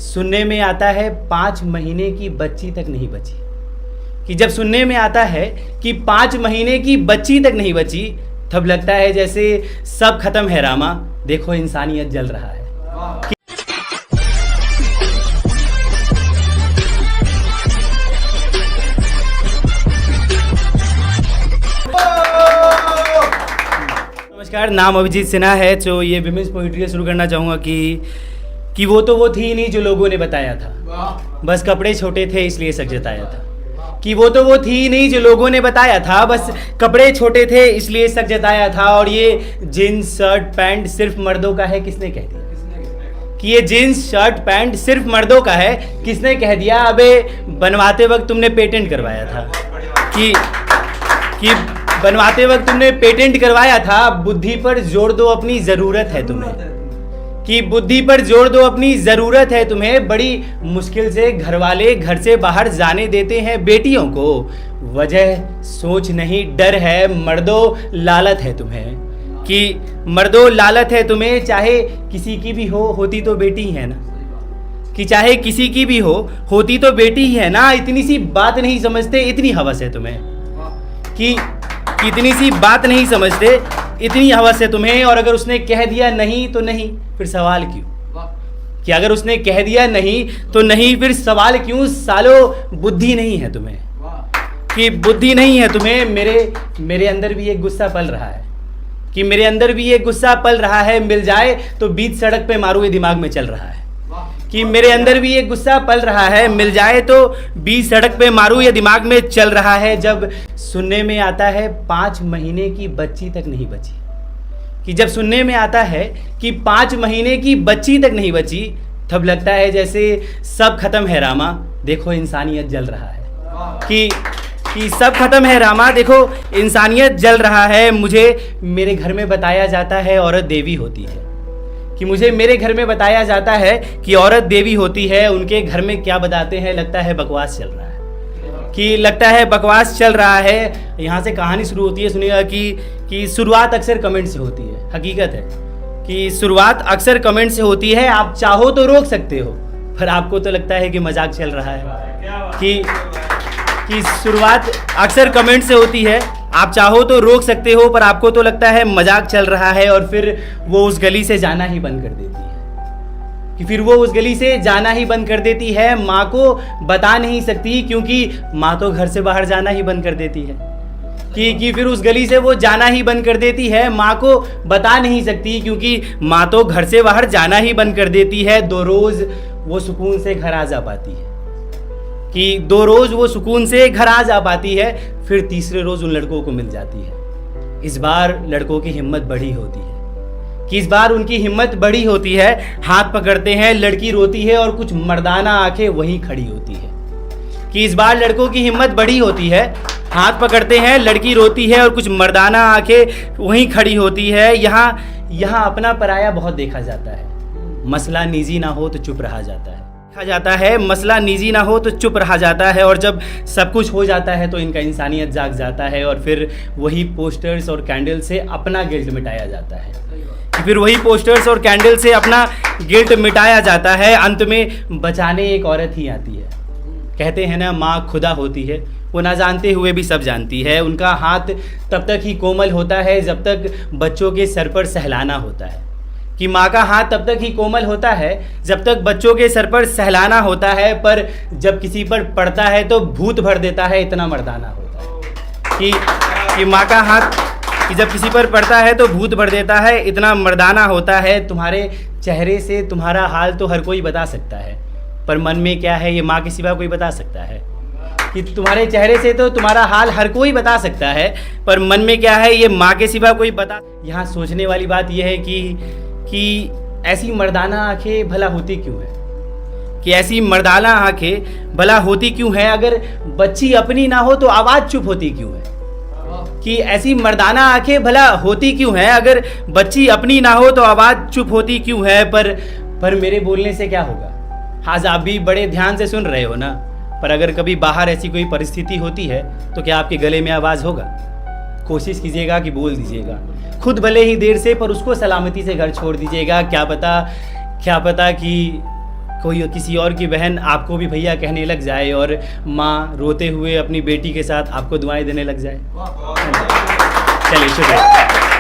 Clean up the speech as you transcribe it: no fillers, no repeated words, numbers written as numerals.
सुनने में आता है 5 महीने की बच्ची तक नहीं बची। कि जब सुनने में आता है कि 5 महीने की बच्ची तक नहीं बची, तब लगता है जैसे सब खत्म है रामा, देखो इंसानियत जल रहा है। नमस्कार, नाम अभिजीत सिन्हा है। तो ये विमेंस पोइट्री शुरू करना चाहूँगा कि वो तो वो थी नहीं जो लोगों ने बताया था, बस कपड़े छोटे थे इसलिए सच जताया था। कि वो तो वो थी नहीं जो लोगों ने बताया था, बस कपड़े छोटे थे इसलिए सच जताया था। और ये जीन्स शर्ट पैंट सिर्फ मर्दों का है, किसने कह दिया? कि ये जीन्स शर्ट पैंट सिर्फ मर्दों का है, किसने कह दिया? अबे बनवाते वक्त तुमने पेटेंट करवाया था। कि बनवाते वक्त तुमने पेटेंट करवाया था। बुद्धि पर जोर दो, अपनी ज़रूरत है तुम्हें। कि बुद्धि पर जोर दो, अपनी ज़रूरत है तुम्हें। बड़ी मुश्किल से घरवाले घर से बाहर जाने देते हैं बेटियों को। वजह सोच नहीं डर है, मर्दों लालत है तुम्हें। कि मर्दों लालत है तुम्हें, चाहे किसी की भी होती तो बेटी है ना। कि चाहे किसी की भी होती तो बेटी ही है ना। इतनी सी बात नहीं समझते, इतनी हवस है तुम्हें। कि इतनी सी बात नहीं समझते, इतनी हवस है तुम्हें। और अगर उसने कह दिया नहीं तो नहीं, फिर सवाल क्यों? कि अगर उसने कह दिया नहीं तो नहीं, फिर सवाल क्यों? सालो बुद्धि नहीं है तुम्हें। कि बुद्धि नहीं है तुम्हें। मेरे अंदर भी एक गुस्सा पल रहा है। कि मेरे अंदर भी एक गुस्सा पल रहा है। मिल जाए तो बीच सड़क पे मारू, ये दिमाग में चल रहा है। कि मेरे अंदर भी एक गुस्सा पल रहा है। मिल जाए तो बीच सड़क पे मारू, ये दिमाग में चल रहा है। जब सुनने में आता है 5 महीने की बच्ची तक नहीं बची। कि जब सुनने में आता है कि 5 महीने की बच्ची तक नहीं बची, तब लगता है जैसे सब खत्म है रामा, देखो इंसानियत जल रहा है। कि सब खत्म है रामा, देखो इंसानियत जल रहा है। मुझे मेरे घर में बताया जाता है औरत देवी होती है। कि मुझे मेरे घर में बताया जाता है कि औरत देवी होती है। उनके घर में क्या बताते हैं, लगता है बकवास चल रहा है। कि लगता है बकवास चल रहा है। यहाँ से कहानी शुरू होती है, सुनिएगा। कि शुरुआत अक्सर कमेंट से होती है। हकीकत है कि शुरुआत अक्सर कमेंट से होती है। आप चाहो तो रोक सकते हो, पर आपको तो लगता है कि मजाक चल रहा है। कि शुरुआत अक्सर कमेंट से होती है। आप चाहो तो रोक सकते हो, पर आपको तो लगता है मजाक चल रहा है। और फिर वो उस गली से जाना ही बंद कर देती है। कि फिर वो उस गली से जाना ही बंद कर देती है। माँ को बता नहीं सकती, क्योंकि माँ तो घर से बाहर जाना ही बंद कर देती है। कि फिर उस गली से वो जाना ही बंद कर देती है। माँ को बता नहीं सकती, क्योंकि माँ तो घर से बाहर जाना ही बंद कर देती है। 2 रोज़ वो सुकून से घर आ जा पाती है। कि 2 रोज़ वो सुकून से घर आ जा पाती है, फिर तीसरे रोज़ उन लड़कों को मिल जाती है। इस बार लड़कों की हिम्मत बड़ी होती है। कि इस बार उनकी हिम्मत बड़ी होती है। हाथ पकड़ते हैं, लड़की रोती है और कुछ मर्दाना आंखें वहीं खड़ी होती है। कि इस बार लड़कों की हिम्मत बड़ी होती है। हाथ पकड़ते हैं, लड़की रोती है और कुछ मर्दाना आंखें वहीं खड़ी होती है। यहाँ अपना पराया बहुत देखा जाता है। मसला निजी ना हो तो चुप रहा जाता है। मसला निजी ना हो तो चुप रहा जाता है। और जब सब कुछ हो जाता है तो इनका इंसानियत जाग जाता है। और फिर वही पोस्टर्स और कैंडल से अपना गिल्ट मिटाया जाता है। फिर वही पोस्टर्स और कैंडल से अपना गिल्ट मिटाया जाता है। अंत में बचाने एक औरत ही आती है। कहते हैं ना, माँ खुदा होती है, वो ना जानते हुए भी सब जानती है। उनका हाथ तब तक ही कोमल होता है जब तक बच्चों के सर पर सहलाना होता है। कि माँ का हाथ तब तक ही कोमल होता है जब तक बच्चों के सर पर सहलाना होता है, पर जब किसी पर पड़ता है तो भूत भर देता है, इतना मर्दाना होता है। कि माँ का हाथ कि जब किसी पर पड़ता है तो भूत भर देता है, इतना मर्दाना होता है। तुम्हारे चेहरे से तुम्हारा हाल तो हर कोई बता सकता है, पर मन में क्या है ये माँ के सिवा कोई बता सकता है। कि तुम्हारे चेहरे से तो तुम्हारा हाल हर कोई बता सकता है, पर मन में क्या है ये माँ के सिवा कोई बता। यहाँ सोचने वाली बात यह है कि ऐसी मर्दाना आंखें भला होती क्यों है? कि ऐसी मर्दाना आंखें भला होती क्यों है? अगर बच्ची अपनी ना हो तो आवाज़ चुप होती क्यों है? कि ऐसी मर्दाना आंखें भला होती क्यों है? अगर बच्ची अपनी ना हो तो आवाज़ चुप होती क्यों है? पर मेरे बोलने से क्या होगा? आज आप भी बड़े ध्यान से सुन रहे हो ना, पर अगर कभी बाहर ऐसी कोई परिस्थिति होती है तो क्या आपके गले में आवाज़ होगा? कोशिश कीजिएगा कि बोल दीजिएगा, खुद भले ही देर से, पर उसको सलामती से घर छोड़ दीजिएगा। क्या पता कि कोई किसी और की बहन आपको भी भैया कहने लग जाए और माँ रोते हुए अपनी बेटी के साथ आपको दुआएं देने लग जाए। चलिए शुक्रिया।